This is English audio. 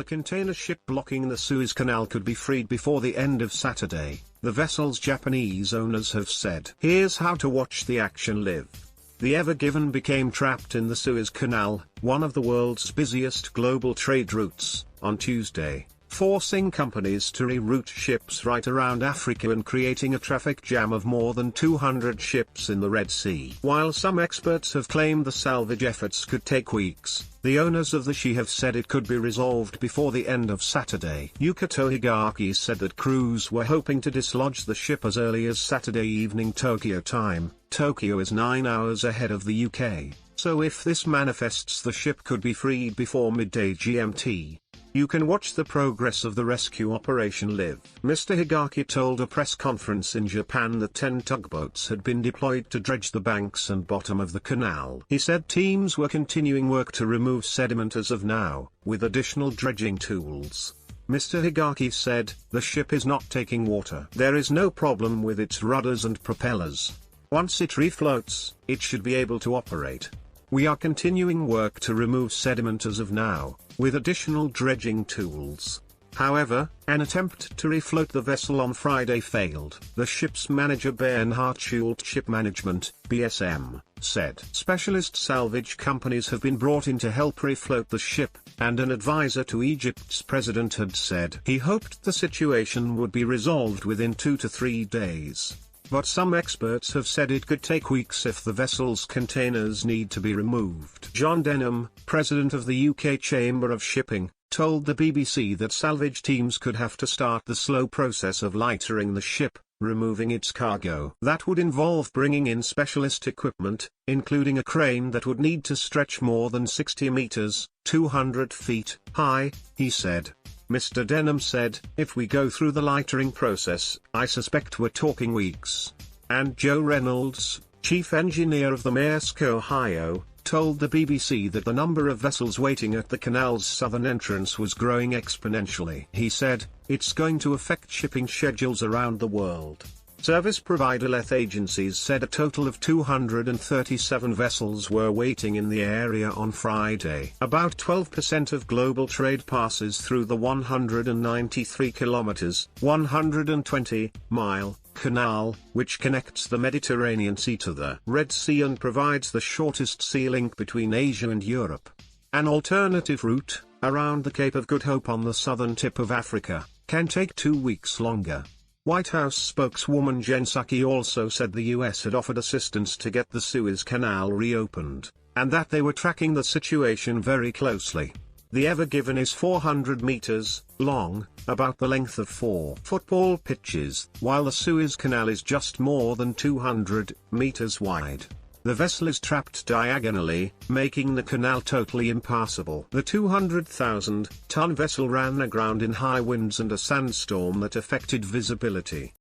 the container ship blocking the Suez Canal could be freed before the end of Saturday, the vessel's Japanese owners have said. Here's how to watch the action live. The Ever Given became trapped in the Suez Canal, one of the world's busiest global trade routes, on Tuesday, forcing companies to reroute ships right around Africa and creating a traffic jam of more than 200 ships in the Red Sea. While some experts have claimed the salvage efforts could take weeks, the owners of the She have said it could be resolved before the end of Saturday. Yukito Higaaki said that crews were hoping to dislodge the ship as early as Saturday evening Tokyo time. Tokyo is 9 hours ahead of the UK, so if this manifests, the ship could be freed before midday GMT. You can watch the progress of the rescue operation live. Mr. Higaaki told a press conference in Japan that 10 tugboats had been deployed to dredge the banks and bottom of the canal. He said teams were continuing work to remove sediment as of now, with additional dredging tools. Mr. Higaaki said, "The ship is not taking water. There is no problem with its rudders and propellers. Once it refloats, it should be able to operate. We are continuing work to remove sediment as of now, with additional dredging tools." However, an attempt to refloat the vessel on Friday failed. The ship's manager Bernhard Schult Ship Management, BSM, said. Specialist salvage companies have been brought in to help refloat the ship, and an advisor to Egypt's president had said he hoped the situation would be resolved within 2 to 3 days. But some experts have said it could take weeks if the vessel's containers need to be removed. John Denham, president of the UK Chamber of Shipping, told the BBC that salvage teams could have to start the slow process of lightering the ship, removing its cargo. That would involve bringing in specialist equipment, including a crane that would need to stretch more than 60 meters, 200 feet, high, he said. Mr. Denham said, "If we go through the lightering process, I suspect we're talking weeks." And Joe Reynolds, chief engineer of the Maersk Ohio, told the BBC that the number of vessels waiting at the canal's southern entrance was growing exponentially. He said, "It's going to affect shipping schedules around the world." Service provider Leth agencies said a total of 237 vessels were waiting in the area on Friday. About 12% of global trade passes through the 193 kilometers, 120-mile, canal, which connects the Mediterranean Sea to the Red Sea and provides the shortest sea link between Asia and Europe. An alternative route, around the Cape of Good Hope on the southern tip of Africa, can take 2 weeks longer. White House spokeswoman Jen Psaki also said the US had offered assistance to get the Suez Canal reopened, and that they were tracking the situation very closely. The Ever Given is 400 meters long, about the length of 4 football pitches, while the Suez Canal is just more than 200 meters wide. The vessel is trapped diagonally, making the canal totally impassable. The 200,000-ton vessel ran aground in high winds and a sandstorm that affected visibility.